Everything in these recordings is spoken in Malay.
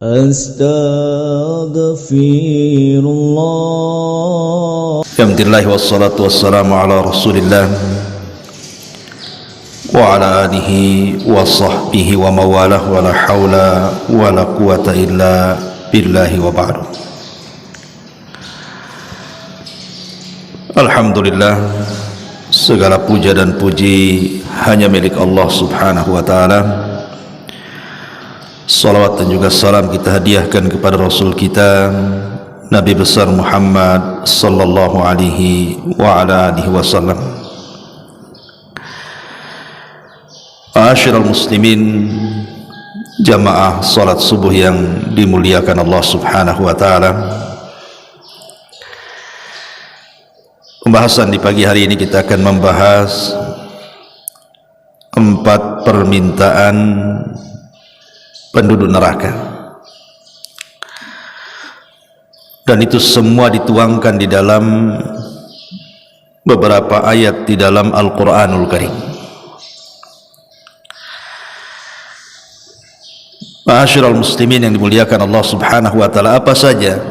Astaghfirullah. Alhamdulillah wassalatu wassalamu ala Rasulillah wa ala alihi wa sahbihi wa mawalah wa la hawla wa la quwata illa billahi wa ba'du. Alhamdulillah, segala puja dan puji hanya milik Allah subhanahu wa ta'ala. Salawat dan juga salam kita hadiahkan kepada Rasul kita Nabi besar Muhammad sallallahu alaihi wa ala alihi wasallam. Ma'asyiral muslimin, jamaah salat subuh yang dimuliakan Allah subhanahu wa ta'ala. Pembahasan di pagi hari ini kita akan membahas 4 permintaan penduduk neraka, dan itu semua dituangkan di dalam beberapa ayat di dalam Al-Quranul Karim. Ma'asyiral muslimin yang dimuliakan Allah subhanahu wa ta'ala, apa saja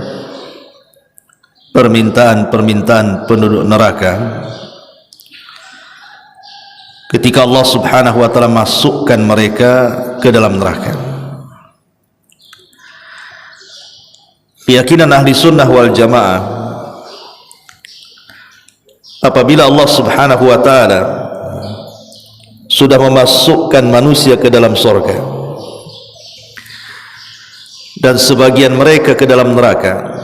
permintaan-permintaan penduduk neraka ketika Allah subhanahu wa ta'ala masukkan mereka ke dalam neraka? Keyakinan ahli sunnah wal jamaah, apabila Allah subhanahu wa ta'ala sudah memasukkan manusia ke dalam surga dan sebagian mereka ke dalam neraka,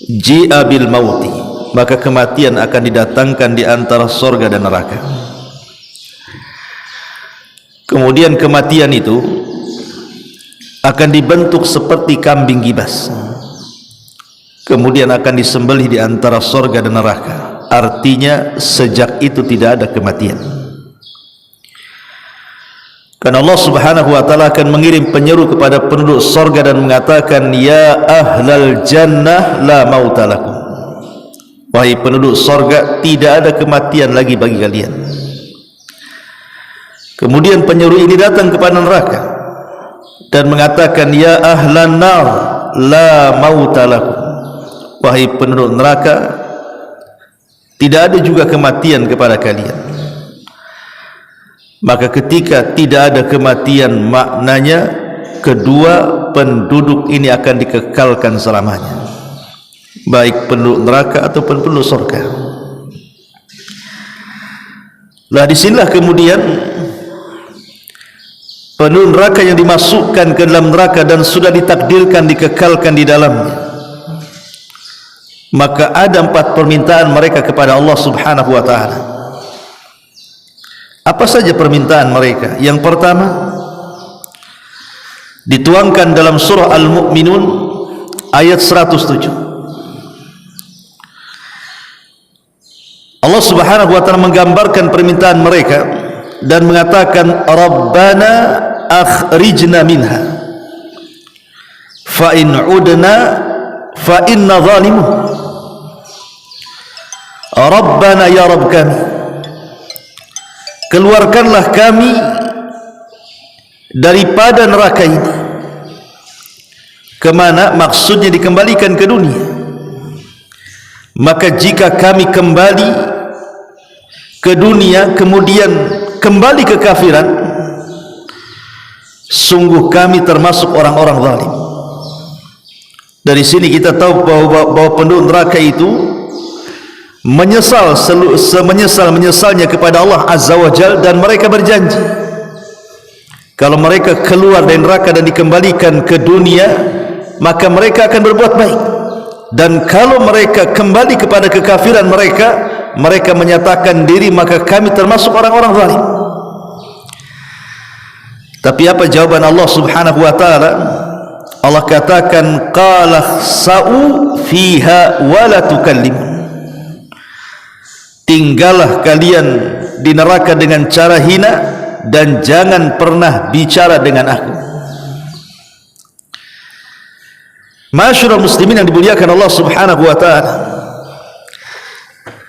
ji'a bil mauti, maka kematian akan didatangkan di antara surga dan neraka. Kemudian kematian itu akan dibentuk seperti kambing gibas, kemudian akan disembelih di antara surga dan neraka. Artinya sejak itu tidak ada kematian, karena Allah subhanahu wa ta'ala akan mengirim penyeru kepada penduduk surga dan mengatakan, ya ahlal jannah la mauta lakum, wahai penduduk surga, tidak ada kematian lagi bagi kalian. Kemudian penyeru ini datang kepada neraka dan mengatakan, ya ahlan nar la mauta lakum, wahai penduduk neraka, tidak ada juga kematian kepada kalian. Maka ketika tidak ada kematian, maknanya kedua penduduk ini akan dikekalkan selamanya, baik penduduk neraka ataupun penduduk surga. Lah disinilah kemudian penduduk neraka yang dimasukkan ke dalam neraka dan sudah ditakdirkan dikekalkan di dalamnya, maka ada 4 permintaan mereka kepada Allah subhanahu wa ta'ala. Apa saja permintaan mereka? Yang pertama dituangkan dalam surah Al-Mu'minun ayat 107. Allah subhanahu wa ta'ala menggambarkan permintaan mereka dan mengatakan, Rabbana akhrijna minha fa in udna fa inna zalimun. Rabbana, ya Rabb kami, keluarkanlah kami daripada neraka ini. Kemana? Maksudnya dikembalikan ke dunia. Maka jika kami kembali ke dunia kemudian kembali ke kafiran, sungguh kami termasuk orang-orang zalim. Dari sini kita tahu bahwa penduduk neraka itu menyesal semenyesal-menyesalnya kepada Allah azza wa jalla, dan mereka berjanji kalau mereka keluar dari neraka dan dikembalikan ke dunia, maka mereka akan berbuat baik, dan kalau mereka kembali kepada kekafiran mereka menyatakan diri, maka kami termasuk orang-orang zalim. Tapi apa jawaban Allah subhanahu wa ta'ala? Allah katakan, qala sa'u fiha wa la tukallimun, tinggallah kalian di neraka dengan cara hina dan jangan pernah bicara dengan aku. Ma'asyiral muslimin yang dimuliakan Allah subhanahu wa ta'ala,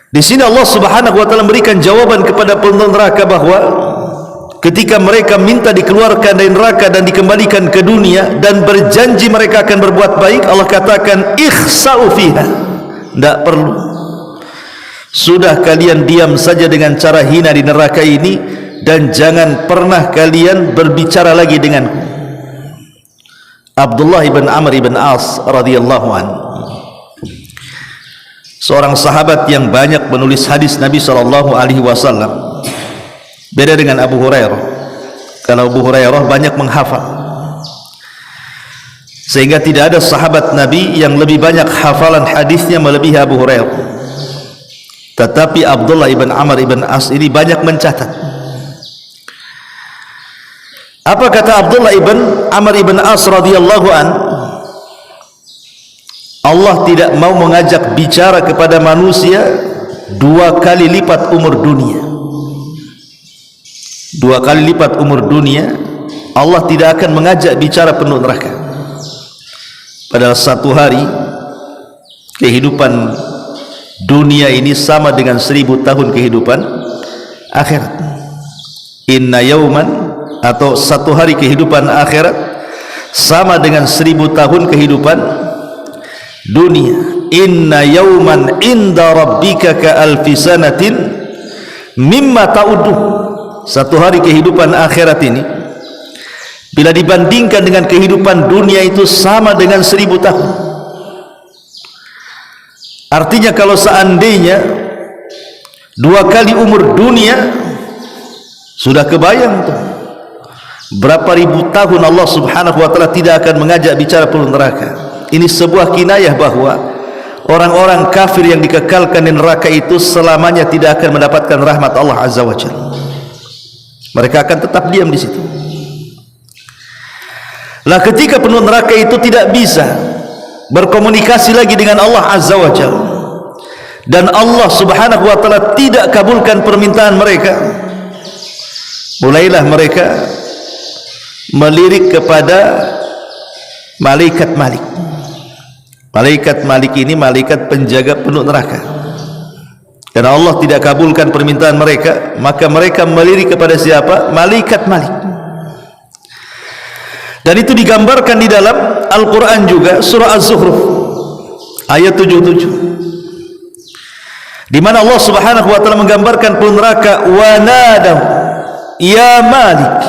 di sini Allah subhanahu wa ta'ala memberikan jawaban kepada penduduk neraka bahwa ketika mereka minta dikeluarkan dari neraka dan dikembalikan ke dunia dan berjanji mereka akan berbuat baik, Allah katakan ikhsa'u fiha, tidak perlu, sudah kalian diam saja dengan cara hina di neraka ini dan jangan pernah kalian berbicara lagi denganku. Abdullah ibn Amr ibn As radhiyallahu anhu, seorang sahabat yang banyak menulis hadis Nabi SAW. Beda dengan Abu Hurairah. Kalau Abu Hurairah banyak menghafal, sehingga tidak ada sahabat Nabi yang lebih banyak hafalan hadisnya melebihi Abu Hurairah. Tetapi Abdullah ibn Amr ibn As ini banyak mencatat. Apa kata Abdullah ibn Amr ibn As radhiyallahu an? Allah tidak mau mengajak bicara kepada manusia 2 kali lipat umur dunia. 2 kali lipat umur dunia, Allah tidak akan mengajak bicara penuh neraka. Padahal satu hari kehidupan dunia ini sama dengan 1000 tahun kehidupan akhirat. Inna yauman, atau satu hari kehidupan akhirat sama dengan 1000 tahun kehidupan dunia. Inna yauman inda rabbika ka alfi sanatin mimma ta'uddu. Satu hari kehidupan akhirat ini bila dibandingkan dengan kehidupan dunia itu sama dengan 1000 tahun. Artinya kalau seandainya 2 kali umur dunia, sudah kebayang tuh berapa ribu tahun Allah subhanahu wa ta'ala tidak akan mengajak bicara penuh neraka. Ini sebuah kinayah bahwa orang-orang kafir yang dikekalkan di neraka itu selamanya tidak akan mendapatkan rahmat Allah azza wa jalla. Mereka akan tetap diam di situ. Lah ketika penuh neraka itu tidak bisa berkomunikasi lagi dengan Allah azza wa jalla, dan Allah subhanahu wa ta'ala tidak kabulkan permintaan mereka, mulailah mereka melirik kepada malaikat Malik. Malaikat Malik ini malaikat penjaga penuh neraka. Karena Allah tidak kabulkan permintaan mereka, maka mereka melirik kepada siapa? Malaikat Malik. Dan itu digambarkan di dalam Al-Quran juga, surah Az-Zukhruf ayat 77, di mana Allah subhanahu wa ta'ala menggambarkan penuh neraka. Wa nadaw ya Malik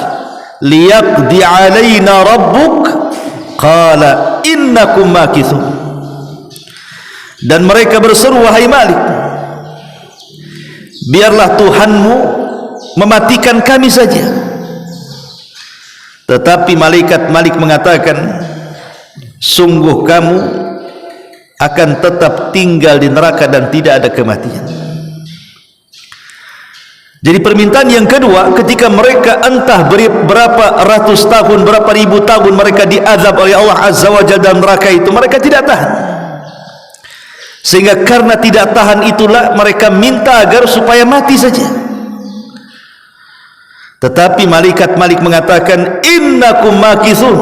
liyaqdi alaina rabbuk qala innakum makithun. Dan mereka berseru, wahai Malik, biarlah Tuhanmu mematikan kami saja. Tetapi malaikat Malik mengatakan, sungguh kamu akan tetap tinggal di neraka dan tidak ada kematian. Jadi permintaan yang kedua, ketika mereka entah berapa ratus tahun, berapa ribu tahun mereka diazab oleh Allah azza wa jalla dalam neraka itu, mereka tidak tahan. Sehingga karena tidak tahan itulah mereka minta agar supaya mati saja. Tetapi malaikat Malik mengatakan, innakum makithun,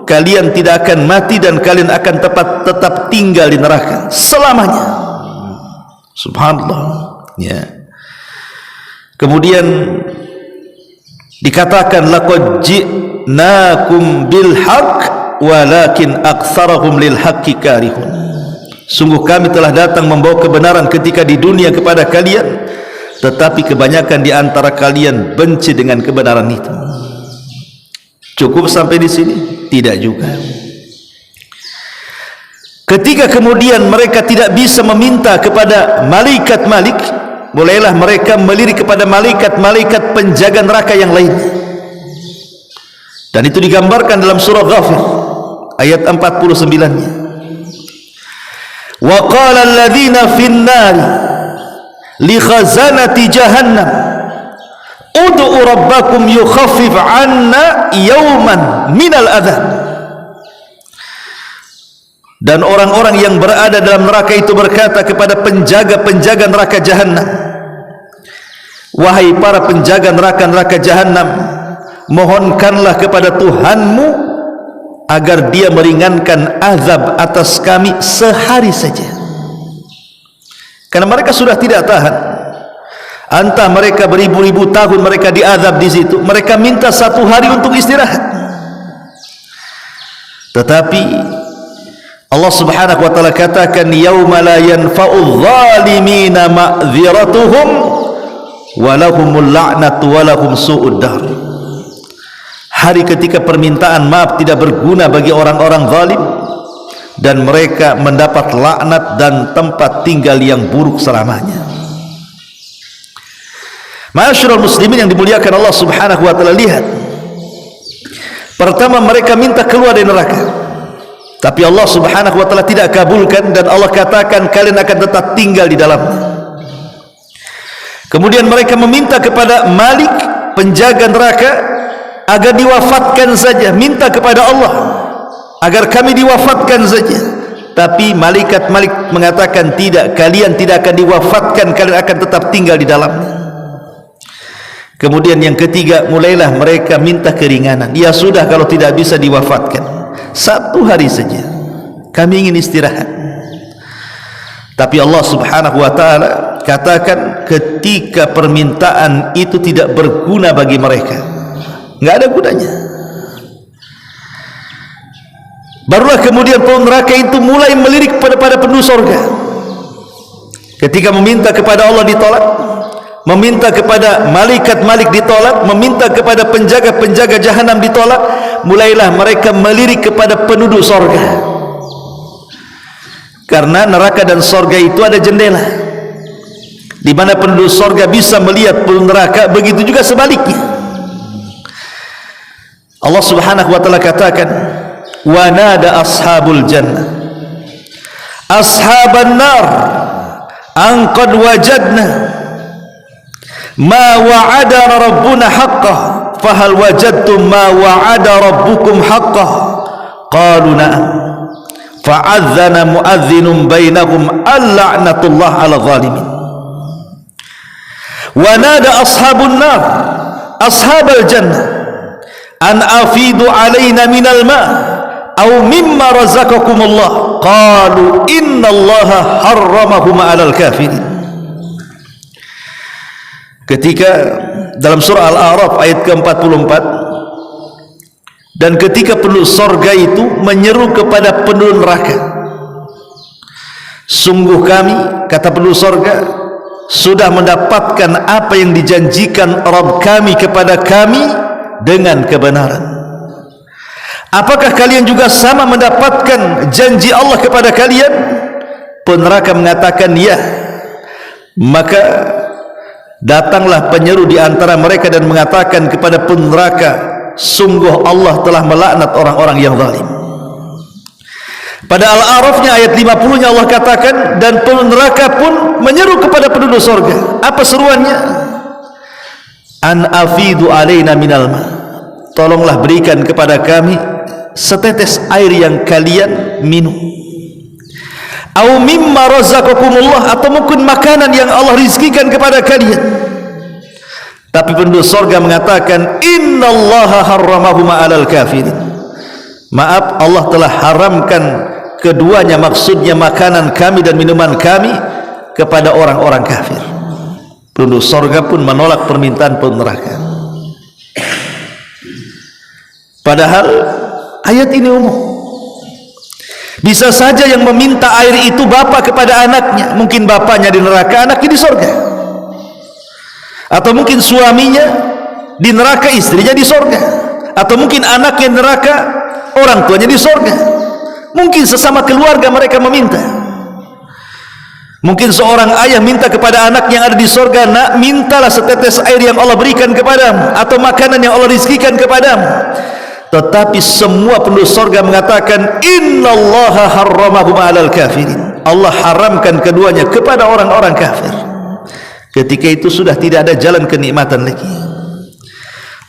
kalian tidak akan mati dan kalian akan tetap tinggal di neraka selamanya. Subhanallah, ya. Kemudian dikatakan, laqad ji'nakum bil haqq walakin aktsarahum lil haqqi karihun. Sungguh kami telah datang membawa kebenaran ketika di dunia kepada kalian, tetapi kebanyakan di antara kalian benci dengan kebenaran itu. Cukup sampai di sini? Tidak juga. Ketika kemudian mereka tidak bisa meminta kepada malaikat Malik, mulailah mereka melirik kepada malaikat-malaikat penjaga neraka yang lain. Dan itu digambarkan dalam surah Ghafir ayat 49-nya. Wa qala alladhina fin nar li khazanati jahannam ud'u rabbakum yukhaffif 'anna yawman minal adzab. Dan orang-orang yang berada dalam neraka itu berkata kepada penjaga-penjaga neraka jahanam, wahai para penjaga neraka jahanam, mohonkanlah kepada Tuhanmu agar dia meringankan azab atas kami sehari saja. Karena mereka sudah tidak tahan. entah mereka beribu-ribu tahun mereka diazab di situ, mereka minta 1 hari untuk istirahat. Tetapi Allah Subhanahu wa taala katakan, yauma la yanfa'u adh-dhalimina ma'dziratuhum wa lahumul la'natu wa lahum su'ud dar. Hari ketika permintaan maaf tidak berguna bagi orang-orang zalim dan mereka mendapat laknat dan tempat tinggal yang buruk selamanya. Ma'asyiral muslimin yang dimuliakan Allah Subhanahu wa taala, lihat. Pertama, mereka minta keluar dari neraka. Tapi Allah Subhanahu wa taala tidak kabulkan dan Allah katakan kalian akan tetap tinggal di dalamnya. Kemudian mereka meminta kepada Malik, penjaga neraka, agar diwafatkan saja, minta kepada Allah agar kami diwafatkan saja. Tapi malaikat Malik mengatakan tidak, kalian tidak akan diwafatkan, kalian akan tetap tinggal di dalamnya. Kemudian yang ketiga, mulailah mereka minta keringanan. Ya sudah, kalau tidak bisa diwafatkan, 1 hari saja, kami ingin istirahat. Tapi Allah Subhanahu wa taala katakan ketika permintaan itu tidak berguna bagi mereka, enggak ada gunanya. Barulah kemudian penghuni neraka itu mulai melirik pada penduduk surga. Ketika meminta kepada Allah ditolak, meminta kepada malaikat Malik ditolak, meminta kepada penjaga-penjaga jahanam ditolak, mulailah mereka melirik kepada penduduk surga. Karena neraka dan surga itu ada jendela, di mana penduduk surga bisa melihat penduduk neraka, begitu juga sebaliknya. Allah Subhanahu wa taala katakan, wa nada ashabul jannah ashaban nar an qad wajadna ma wa'adana rabbuna haqqan fahal wajadtum ma wa'ada rabbukum haqqan qalu na'am fa'adhana mu'adhdhinun bainahum al-la'natullah 'ala zalimin. Wa nada ashabun nar ashabal jannah an afidu 'alaina minal ma' aw mimma razaqakumullah qalu innallaha harramahum 'alal kafirin. Ketika dalam surah Al-A'raf ayat ke-44, dan ketika penduduk surga itu menyeru kepada penduduk neraka, sungguh kami, kata penduduk surga, sudah mendapatkan apa yang dijanjikan Rabb kami kepada kami dengan kebenaran. Apakah kalian juga sama mendapatkan janji Allah kepada kalian? Peneraka mengatakan ya. Maka datanglah penyeru di antara mereka dan mengatakan kepada peneraka, sungguh Allah telah melaknat orang-orang yang zalim. Pada Al-A'rafnya ayat 50-nya Allah katakan, dan peneraka pun menyeru kepada penduduk surga. Apa seruannya? An afidu alaina minal ma, tolonglah berikan kepada kami setetes air yang kalian minum. Au mimma razaqakumullah, atau mungkin makanan yang Allah rizkikan kepada kalian. Tapi penduduk surga mengatakan innallaha harramahum 'alal kafirin. Maaf, Allah telah haramkan keduanya, maksudnya makanan kami dan minuman kami, kepada orang-orang kafir. Penduduk surga pun menolak permintaan penduduk neraka. Padahal ayat ini umum. Bisa saja yang meminta air itu bapak kepada anaknya, mungkin bapaknya di neraka, anaknya di surga. Atau mungkin suaminya di neraka, istrinya di surga. Atau mungkin anaknya di neraka, orang tuanya di surga. Mungkin sesama keluarga mereka meminta. Mungkin seorang ayah minta kepada anak yang ada di surga, nak, mintalah setetes air yang Allah berikan kepadamu, atau makanan yang Allah rizkikan kepadamu. Tetapi semua penduduk surga mengatakan innallaha harramahum 'alal kafirin. Allah haramkan keduanya kepada orang-orang kafir. Ketika itu sudah tidak ada jalan kenikmatan lagi.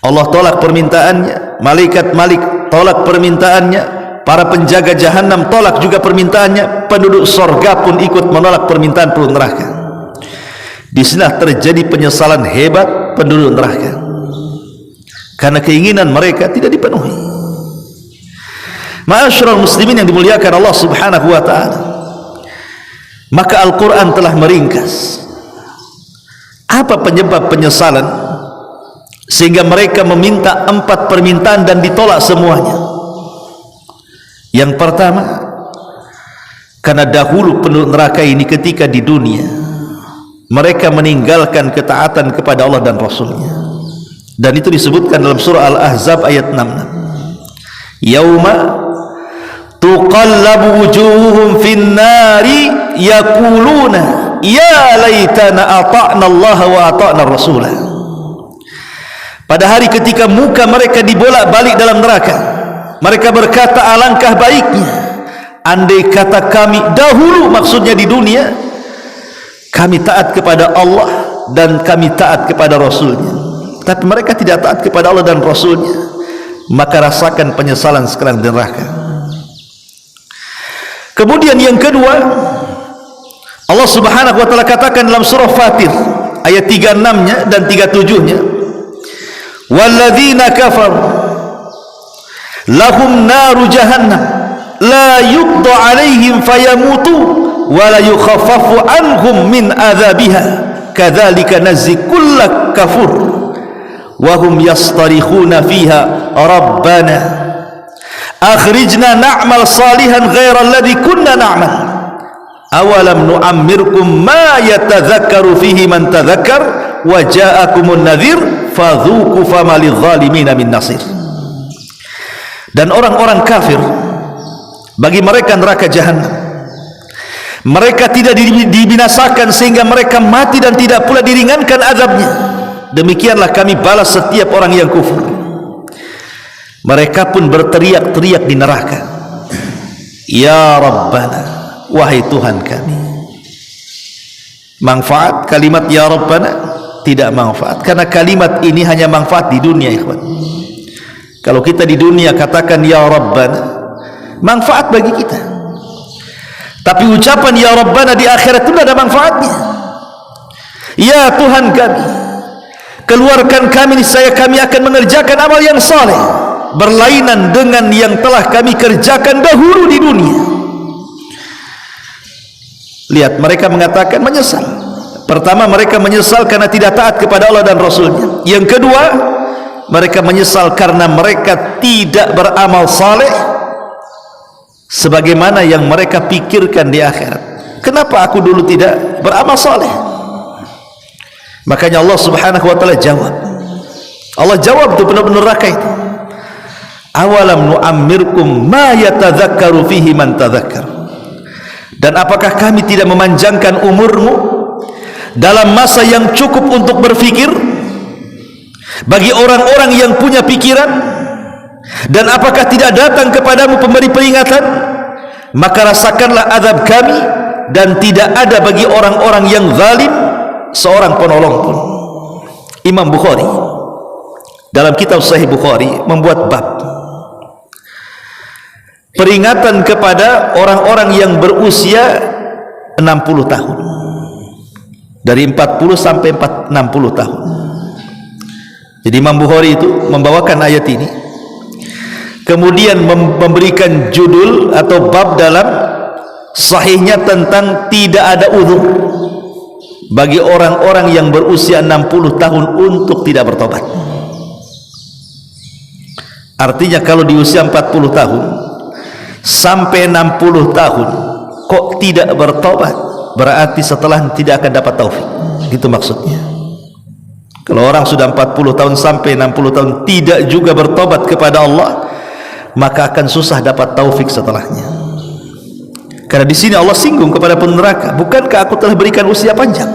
Allah tolak permintaannya, malaikat Malik tolak permintaannya, para penjaga jahanam tolak juga permintaannya, penduduk surga pun ikut menolak permintaan penduduk neraka. Di sini terjadi penyesalan hebat penduduk neraka, karena keinginan mereka tidak dipenuhi. Ma'asyiral muslimin yang dimuliakan Allah Subhanahu wa taala, maka Al-Qur'an telah meringkas Apa penyebab penyesalan sehingga mereka meminta 4 permintaan dan ditolak semuanya? Yang pertama, karena dahulu penduduk neraka ini ketika di dunia mereka meninggalkan ketaatan kepada Allah dan Rasulnya, dan itu disebutkan dalam surah Al-Ahzab ayat 66. Yauma tuqallabu wujuhuhum fin nari yaquluna ya laitana ata'na Allah wa ata'na Rasulah. Pada hari ketika muka mereka dibolak-balik dalam neraka, mereka berkata, alangkah baiknya andai kata kami dahulu, maksudnya di dunia, kami taat kepada Allah dan kami taat kepada Rasulnya. Tapi mereka tidak taat kepada Allah dan Rasulnya, maka rasakan penyesalan sekarang di neraka. Kemudian yang kedua, Allah subhanahu wa ta'ala katakan dalam surah Fatir ayat 36-nya dan 37-nya, walladzina kafaru lahum naru jahannam la yuqda alaihim fayamutu wa la yukhaffafu anhum min adzabiha kadzalika nazzi kulla kafur wa hum yastarikhuna fiha rabbana akhrijna na'mal salihan ghaira alladhi kunna na'mal awalam nu'ammirkum ma yatadhakkaru fihi man tadhakkar wa ja'akumun nadhir fadhuku fama lidh-dhalimina min nasir. Dan orang-orang kafir, bagi mereka neraka jahanam, mereka tidak dibinasakan sehingga mereka mati dan tidak pula diringankan azabnya. Demikianlah kami balas setiap orang yang kufur. Mereka pun berteriak-teriak di neraka, ya Rabbana, wahai Tuhan kami. Manfaat kalimat ya Rabbana? Tidak manfaat, karena kalimat ini hanya manfaat di dunia, ikhwan. Kalau kita di dunia katakan ya Rabbana, manfaat bagi kita. Tapi ucapan ya Rabbana di akhirat itu tidak ada manfaatnya. Ya Tuhan kami, keluarkan kami, niscaya kami akan mengerjakan amal yang saleh berlainan dengan yang telah kami kerjakan dahulu di dunia. Lihat, mereka mengatakan menyesal. Pertama, mereka menyesal karena tidak taat kepada Allah dan Rasulnya. Yang kedua, mereka menyesal karena mereka tidak beramal saleh sebagaimana yang mereka pikirkan di akhirat. Kenapa aku dulu tidak beramal saleh? Makanya Allah subhanahu wa ta'ala jawab. Allah jawab itu benar-benar neraka itu. Awalam nu'ammirkum ma yatadhakkaru fihi man tadhakkar. Dan apakah kami tidak memanjangkan umurmu dalam masa yang cukup untuk berfikir bagi orang-orang yang punya pikiran? Dan apakah tidak datang kepadamu pemberi peringatan? Maka rasakanlah azab kami, dan tidak ada bagi orang-orang yang zalim seorang penolong pun. Imam Bukhari dalam kitab Sahih Bukhari membuat bab peringatan kepada orang-orang yang berusia 60 tahun, dari 40 sampai 60 tahun. Jadi Imam Bukhari itu membawakan ayat ini, kemudian memberikan judul atau bab dalam sahihnya tentang tidak ada uzur bagi orang-orang yang berusia 60 tahun untuk tidak bertobat. Artinya kalau di usia 40 tahun sampai 60 tahun kok tidak bertobat, berarti setelah tidak akan dapat taufik. Gitu maksudnya. Kalau orang sudah 40 tahun sampai 60 tahun tidak juga bertobat kepada Allah, maka akan susah dapat taufik setelahnya. Karena di sini Allah singgung kepada peneraka, bukankah aku telah berikan usia panjang?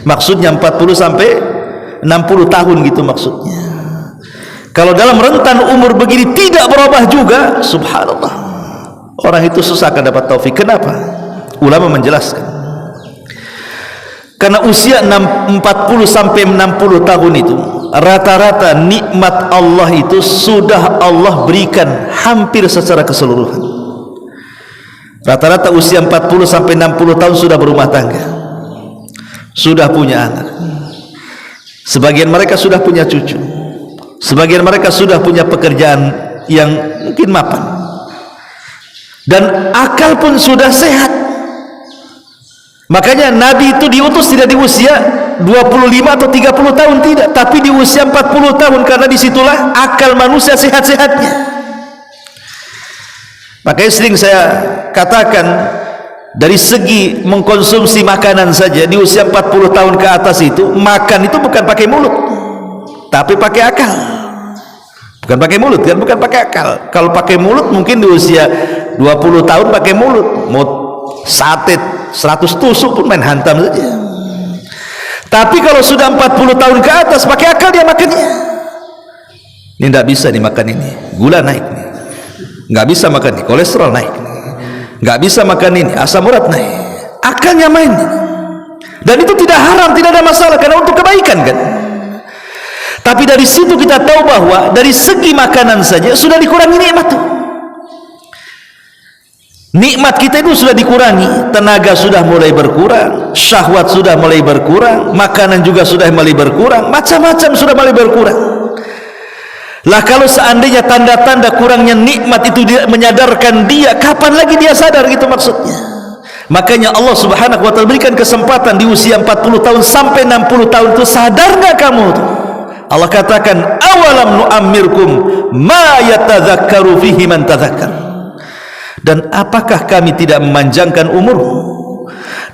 Maksudnya 40 sampai 60 tahun gitu maksudnya. Kalau dalam rentan umur begini tidak berubah juga, subhanallah, orang itu susah akan dapat taufik. Kenapa? Ulama menjelaskan, karena usia 40 sampai 60 tahun itu rata-rata nikmat Allah itu sudah Allah berikan hampir secara keseluruhan. Rata-rata usia 40 sampai 60 tahun sudah berumah tangga, sudah punya anak, sebagian mereka sudah punya cucu, sebagian mereka sudah punya pekerjaan yang mungkin mapan, dan akal pun sudah sehat. Makanya Nabi itu diutus tidak di usia 25 atau 30 tahun, tidak, tapi di usia 40 tahun, karena disitulah akal manusia sehat-sehatnya. Makanya sering saya katakan, dari segi mengkonsumsi makanan saja di usia 40 tahun ke atas itu, makan itu bukan pakai mulut, tapi pakai akal. Bukan pakai mulut kan, bukan pakai akal. Kalau pakai mulut mungkin di usia 20 tahun pakai mulut, mau sate 100 tusuk pun main hantam saja. Tapi kalau sudah 40 tahun ke atas, pakai akal dia makannya. Ini tidak bisa dimakan ini, gula naik nih. Nggak bisa makan ini, kolesterol naik nih. Nggak bisa makan ini, asam urat naik. Akalnya main. Dan itu tidak haram, tidak ada masalah, karena untuk kebaikan kan. Tapi dari situ kita tahu bahwa dari segi makanan saja sudah dikurangi nikmat tuh. Nikmat kita itu sudah dikurangi, tenaga sudah mulai berkurang, syahwat sudah mulai berkurang, makanan juga sudah mulai berkurang, macam-macam sudah mulai berkurang. Lah kalau seandainya tanda-tanda kurangnya nikmat itu menyadarkan dia, kapan lagi dia sadar, gitu maksudnya. Makanya Allah Subhanahu wa taala berikan kesempatan di usia 40 tahun sampai 60 tahun itu, sadar nggak kamu tuh? Allah katakan, awalam nu'ammirkum ma yatadzakkaru fihi man tadzakkar. Dan apakah kami tidak memanjangkan umurmu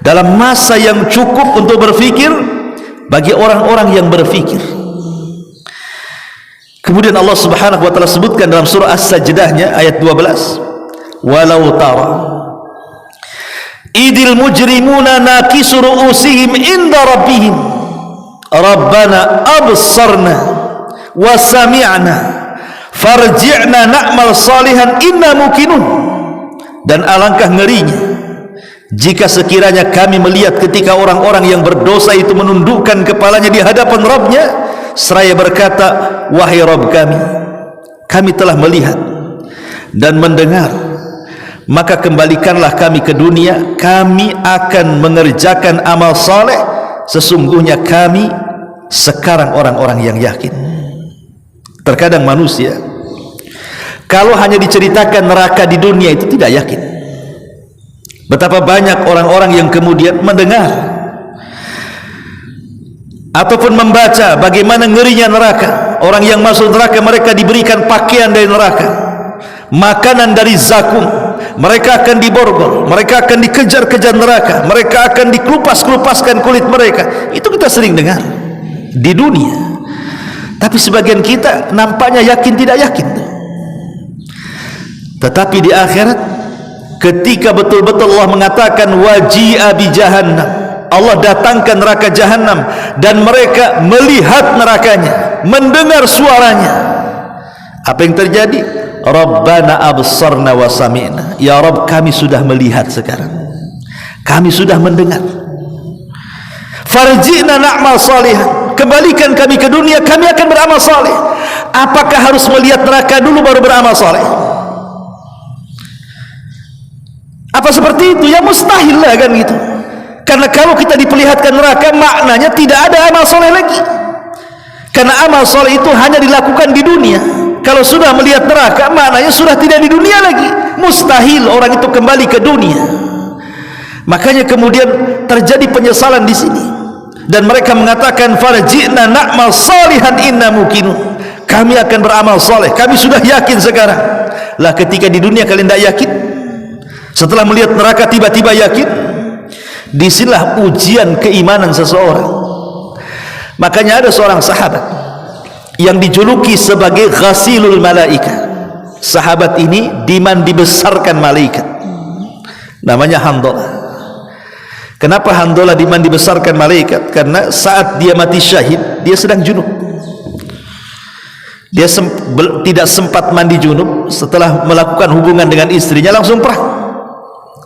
dalam masa yang cukup untuk berfikir bagi orang-orang yang berfikir. Kemudian Allah Subhanahu wa taala sebutkan dalam surah As-Sajdah ayat 12, walau tara idil mujrimuna nakisu ru'usihim inda rabbihim rabbana absarna wa sami'na farji'na na'mal salihan inna muqinun. Dan alangkah ngerinya jika sekiranya kami melihat ketika orang-orang yang berdosa itu menundukkan kepalanya di hadapan Rabbnya seraya berkata, wahai Rabb kami telah melihat dan mendengar, maka kembalikanlah kami ke dunia, kami akan mengerjakan amal saleh, sesungguhnya kami sekarang orang-orang yang yakin. Terkadang manusia kalau hanya diceritakan neraka di dunia itu tidak yakin. Betapa banyak orang-orang yang kemudian mendengar ataupun membaca bagaimana ngerinya neraka. Orang yang masuk neraka, mereka diberikan pakaian dari neraka, makanan dari zakum, mereka akan diborgol, mereka akan dikejar-kejar neraka, mereka akan dikelupas-kelupaskan kulit mereka. Itu kita sering dengar di dunia. Tapi sebagian kita nampaknya yakin tidak yakin. Tetapi di akhirat, ketika betul-betul Allah mengatakan waji'a bi jahannam, Allah datangkan neraka jahanam, dan mereka melihat nerakanya, mendengar suaranya, apa yang terjadi? Rabbana absarna wa sami'na, ya Rabb kami sudah melihat sekarang, kami sudah mendengar. Farji'na na'mal salihan, kembalikan kami ke dunia, kami akan beramal saleh. Apakah harus melihat neraka dulu baru beramal saleh? Apa seperti itu? Ya mustahil lah kan gitu. Karena kalau kita diperlihatkan neraka, maknanya tidak ada amal soleh lagi. Karena amal soleh itu hanya dilakukan di dunia. Kalau sudah melihat neraka, maknanya sudah tidak di dunia lagi. Mustahil orang itu kembali ke dunia. Makanya kemudian terjadi penyesalan di sini. Dan mereka mengatakan farji'na na'mal salihan inna muqinun. Kami akan beramal soleh, kami sudah yakin sekarang. Lah ketika di dunia kalian tidak yakin, setelah melihat neraka tiba-tiba yakin, disinilah ujian keimanan seseorang. Makanya ada seorang sahabat yang dijuluki sebagai ghasilul malaika. Sahabat ini dimandi besarkan malaikat, namanya Handalah. Kenapa Handalah dimandi besarkan malaikat? Karena saat dia mati syahid, dia sedang junub. Dia tidak sempat mandi junub, setelah melakukan hubungan dengan istrinya langsung perang.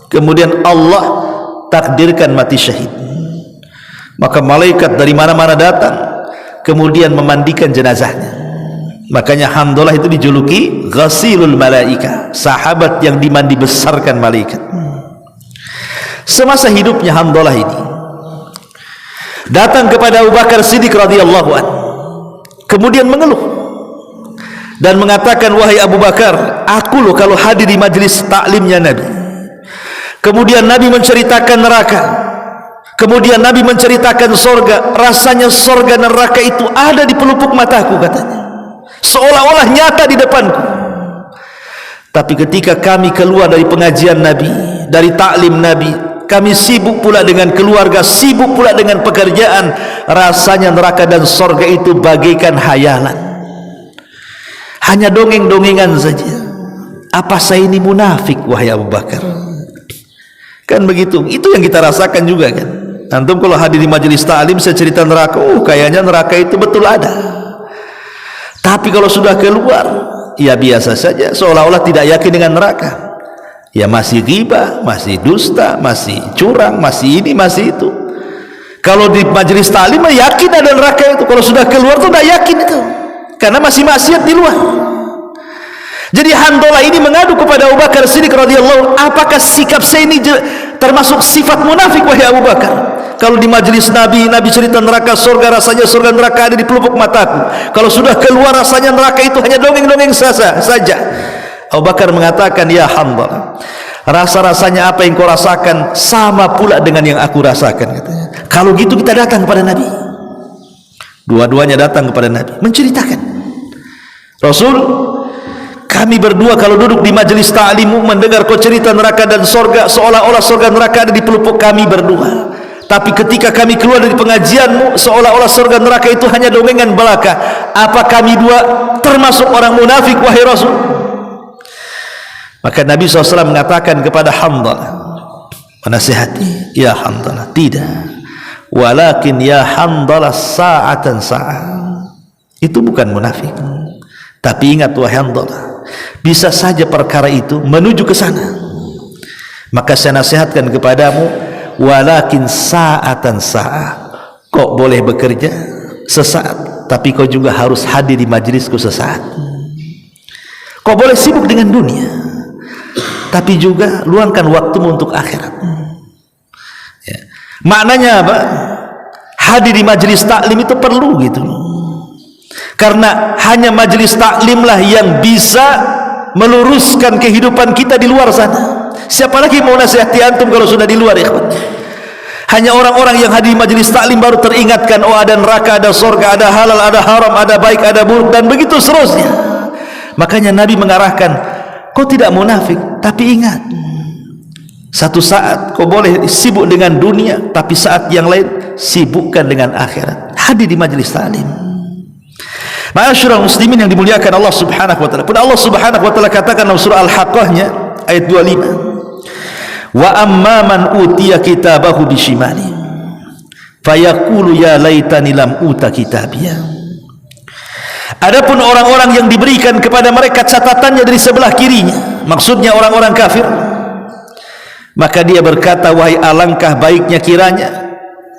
Kemudian Allah takdirkan mati syahid, maka malaikat dari mana-mana datang kemudian memandikan jenazahnya. Makanya Handalah itu dijuluki ghasilul malaika, sahabat yang dimandi besarkan malaikat. Semasa hidupnya Handalah ini datang kepada Abu Bakar Siddiq radhiyallahu anhu, kemudian mengeluh dan mengatakan, wahai Abu Bakar, aku loh kalau hadir di majelis taklimnya Nabi, kemudian Nabi menceritakan neraka, Kemudian Nabi menceritakan sorga, rasanya sorga neraka itu ada di pelupuk mataku katanya, seolah-olah nyata di depanku. Tapi ketika kami keluar dari pengajian Nabi, dari taklim Nabi, kami sibuk pula dengan keluarga, sibuk pula dengan pekerjaan, rasanya neraka dan sorga itu bagaikan hayalan, hanya dongeng-dongengan saja. Apa saya ini munafik wahai Abu Bakar? Kan begitu, itu yang kita rasakan juga kan. Antum kalau hadir di majelis ta'lim saya cerita neraka, kayaknya neraka itu betul ada. Tapi kalau sudah keluar, ya biasa saja, seolah-olah tidak yakin dengan neraka. Ya masih ghibah, masih dusta, masih curang, masih ini, masih itu. Kalau di majelis ta'lim yakin ada neraka itu, kalau sudah keluar tuh tidak yakin itu, karena masih maksiat di luar. Jadi Handalah ini mengadu kepada Abu Bakar Siddiq radhiyallahu, apakah sikap saya ini termasuk sifat munafik wahai Abu Bakar? Kalau di majelis Nabi, Nabi cerita neraka surga, rasanya surga neraka ada di pelupuk mataku. Kalau sudah keluar rasanya neraka itu hanya dongeng-dongeng saja. Abu Bakar mengatakan, ya Handalah, rasa-rasanya apa yang kau rasakan sama pula dengan yang aku rasakan katanya. Kalau gitu kita datang kepada Nabi. Dua-duanya datang kepada Nabi menceritakan, Rasul, kami berdua kalau duduk di majelis ta'limu mendengar kau cerita neraka dan sorga, seolah-olah sorga neraka ada di pelupuk kami berdua. Tapi ketika kami keluar dari pengajianmu, seolah-olah sorga neraka itu hanya dongengan belaka. Apa kami dua termasuk orang munafik wahai Rasul? Maka Nabi SAW mengatakan kepada Handalah, menasihati, ya Handalah, tidak, walakin ya Handalah sa'atan sa'ah. Itu bukan munafik. Tapi ingat wahai Handalah, bisa saja perkara itu menuju ke sana. Maka saya nasihatkan kepadamu, walakin sa'atan sa'ah, kau boleh bekerja sesaat, tapi kau juga harus hadir di majlisku sesaat. Kau boleh sibuk dengan dunia, tapi juga luangkan waktumu untuk akhirat. Ya. Maknanya apa? Hadir di majlis taklim itu perlu gitu. Karena hanya majlis taklimlah yang bisa meluruskan kehidupan kita di luar sana. Siapa lagi mau nasihati antum kalau sudah di luar, ikhwan? Hanya orang-orang yang hadir di majlis taklim baru teringatkan, oh ada neraka, ada surga, ada halal, ada haram, ada baik, ada buruk, dan begitu seterusnya. Makanya Nabi mengarahkan, kau tidak munafik, tapi ingat, satu saat kau boleh sibuk dengan dunia, tapi saat yang lain sibukkan dengan akhirat. Hadir di majlis taklim. Ma'asyiral muslimin yang dimuliakan Allah Subhanahu wa taala. Pun Allah Subhanahu wa taala katakan dalam surah Al-Haqqah-nya ayat 25, wa amma man utiya kitabahu bishimali fayaqulu ya laitani lam uta kitabiyya. Adapun orang-orang yang diberikan kepada mereka catatannya dari sebelah kirinya, maksudnya orang-orang kafir, maka dia berkata, wahai alangkah baiknya kiranya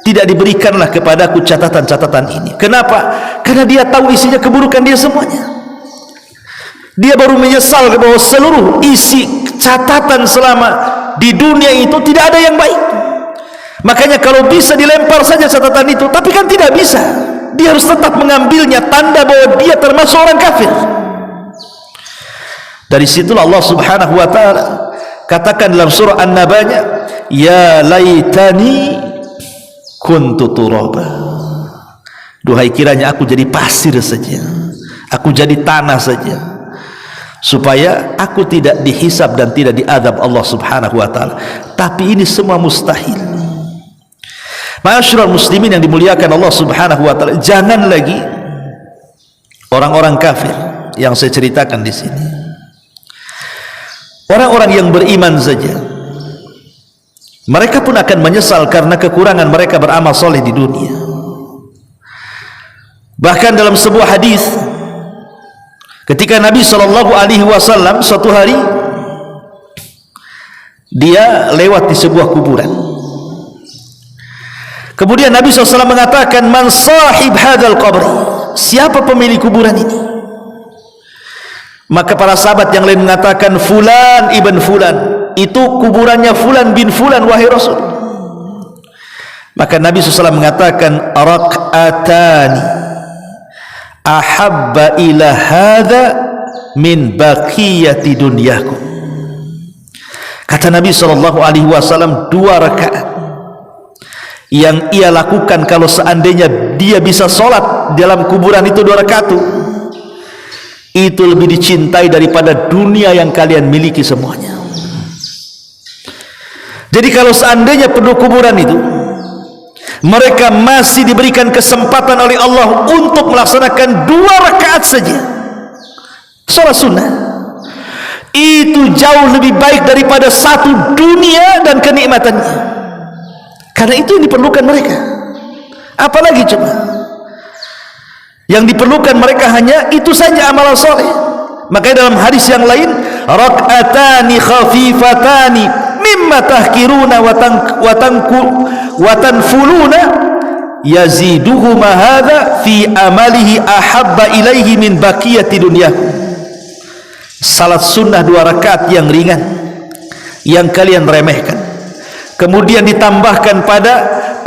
tidak diberikanlah kepadaku catatan-catatan ini. Kenapa? Karena dia tahu isinya keburukan dia semuanya. Dia baru menyesal bahwa seluruh isi catatan selama di dunia itu tidak ada yang baik. Makanya kalau bisa dilempar saja catatan itu, tapi kan tidak bisa. Dia harus tetap mengambilnya, tanda bahwa dia termasuk orang kafir. Dari situlah Allah Subhanahu wa taala katakan dalam surah An-Naba'nya, ya laitani kuntu turaba. Duhai kiranya aku jadi pasir saja, aku jadi tanah saja, supaya aku tidak dihisab dan tidak diadab Allah Subhanahu wa taala. Tapi ini semua mustahil. Ma'asyiral muslimin yang dimuliakan Allah Subhanahu wa taala, jangan lagi orang-orang kafir yang saya ceritakan di sini. Orang-orang yang beriman saja, mereka pun akan menyesal karena kekurangan mereka beramal soleh di dunia. Bahkan dalam sebuah hadis, ketika Nabi SAW suatu hari dia lewat di sebuah kuburan, kemudian Nabi SAW mengatakan, man sahib hadzal qabr, siapa pemilik kuburan ini? Maka para sahabat yang lain mengatakan, fulan ibn fulan, itu kuburannya fulan bin fulan wahai Rasul. Maka Nabi SAW mengatakan, raq'atani ahabba ila hadha min baqiyati dunyakum. Kata Nabi SAW, 2 rakaat yang ia lakukan kalau seandainya dia bisa sholat dalam kuburan itu 2 rakaat, itu lebih dicintai daripada dunia yang kalian miliki semuanya. Jadi kalau seandainya penduduk kuburan itu mereka masih diberikan kesempatan oleh Allah untuk melaksanakan 2 rakaat saja sholat sunnah, itu jauh lebih baik daripada 1 dunia dan kenikmatannya, karena itu yang diperlukan mereka. Apalagi coba yang diperlukan mereka hanya itu saja, amalan soleh. Makanya dalam hadis yang lain, rak'atani khafifatani mimma tahkiruna wa tanfuluna yaziduhuma hadha fi amalihi ahabba ilaihi min baqiyati dunya. Salat sunnah 2 rakaat yang ringan yang kalian remehkan, kemudian ditambahkan pada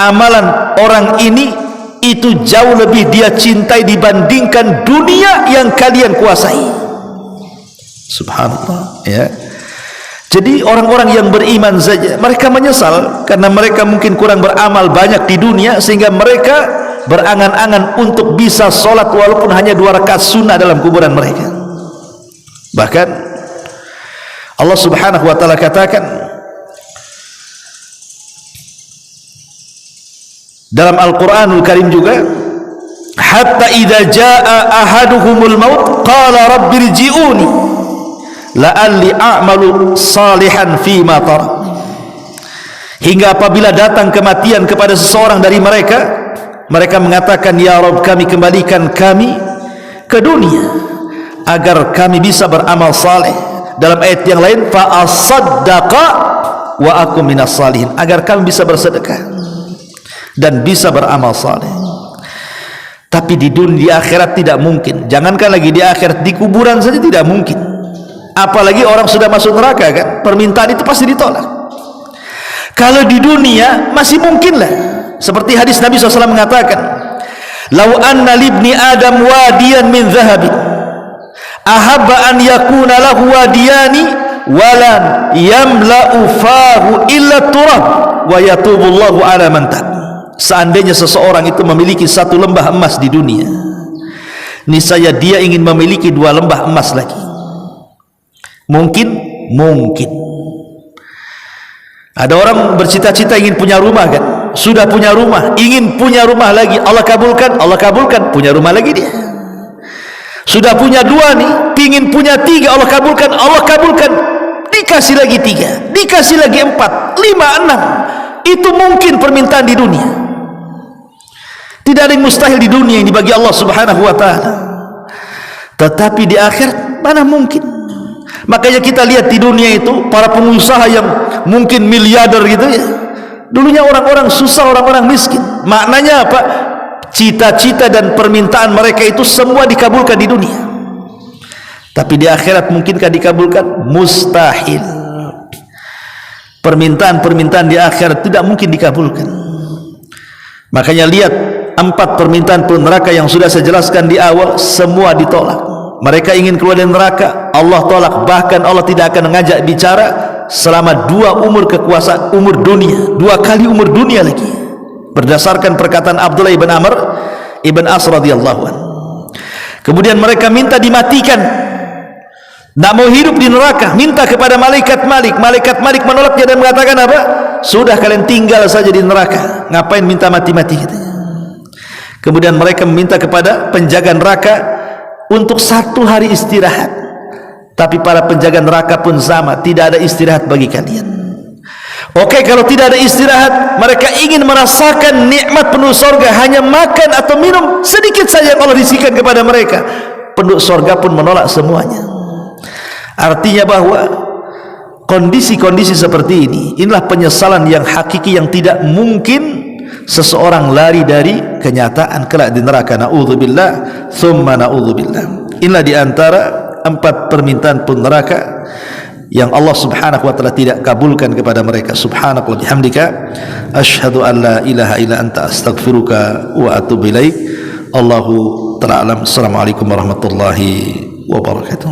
amalan orang ini, itu jauh lebih dia cintai dibandingkan dunia yang kalian kuasai. Subhanallah, ya. Jadi orang-orang yang beriman saja mereka menyesal karena mereka mungkin kurang beramal banyak di dunia, sehingga mereka berangan-angan untuk bisa sholat walaupun hanya 2 rakaat sunnah dalam kuburan mereka. Bahkan Allah Subhanahu wa taala katakan dalam Al-Qur'anul Karim juga, hatta idza jaa ahaduhumul maut qala rabbirji'uni la'alli a'malu salihan fima tarak. Hingga apabila datang kematian kepada seseorang dari mereka, mereka mengatakan, ya Rabb, kami kembalikan kami ke dunia agar kami bisa beramal saleh. Dalam ayat yang lain, fa asaddaqa wa akum minas salihin, agar kami bisa bersedekah dan bisa beramal saleh. Tapi di dunia, di akhirat tidak mungkin. Jangankan lagi di akhirat, di kuburan saja tidak mungkin. Apalagi orang sudah masuk neraka, kan permintaan itu pasti ditolak. Kalau di dunia masih mungkinlah, seperti hadis Nabi SAW mengatakan, lau anna libni adam wadiyan min zahabin ahabba an yakuna lahu wadiyani walan yamla'u fahu illa turab wa yatubullahu ala man tab. Seandainya seseorang itu memiliki 1 lembah emas di dunia, niscaya dia ingin memiliki 2 lembah emas lagi. Mungkin ada orang bercita-cita ingin punya rumah, kan sudah punya rumah, ingin punya rumah lagi, Allah kabulkan, punya rumah lagi dia. Sudah punya 2 nih, ingin punya 3, Allah kabulkan, dikasih lagi 3, dikasih lagi 4, 5, 6. Itu mungkin permintaan di dunia. Tidak ada yang mustahil di dunia ini bagi Allah Subhanahu wa taala. Tetapi di akhirat mana mungkin. Makanya kita lihat di dunia itu para pengusaha yang mungkin miliarder gitu ya, dulunya orang-orang susah, orang-orang miskin. Maknanya apa? Cita-cita dan permintaan mereka itu semua dikabulkan di dunia. Tapi di akhirat mungkinkah dikabulkan? Mustahil. Permintaan-permintaan di akhirat tidak mungkin dikabulkan. Makanya lihat 4 permintaan penduduk neraka yang sudah saya jelaskan di awal, semua ditolak. Mereka ingin keluar dari neraka, Allah tolak. Bahkan Allah tidak akan mengajak bicara selama 2 umur kekuasaan, umur dunia, 2 kali umur dunia lagi, berdasarkan perkataan Abdullah ibn Amr ibn As radhiyallahu anhu. Kemudian mereka minta dimatikan, tidak mau hidup di neraka, minta kepada malaikat Malik. Malaikat Malik menolaknya dan mengatakan apa? Sudah, kalian tinggal saja di neraka, ngapain minta mati-mati gitu. Kemudian mereka meminta kepada penjaga neraka untuk 1 hari istirahat. Tapi para penjaga neraka pun sama, tidak ada istirahat bagi kalian. Oke, kalau tidak ada istirahat, mereka ingin merasakan nikmat penduduk surga, hanya makan atau minum sedikit saja yang Allah rizkikan kepada mereka. Penduduk surga pun menolak semuanya. Artinya bahwa kondisi-kondisi seperti ini, inilah penyesalan yang hakiki, yang tidak mungkin seseorang lari dari kenyataan kelak di neraka. Na'udzubillah thumma na'udzubillah. Inilah di antara 4 permintaan penduduk neraka yang Allah Subhanahu wa taala tidak kabulkan kepada mereka. Subhanakallah bihamdika asyhadu an la ilaha illa anta astaghfiruka wa atubu ilaik. Allahu ta'ala alam. Assalamualaikum warahmatullahi wabarakatuh.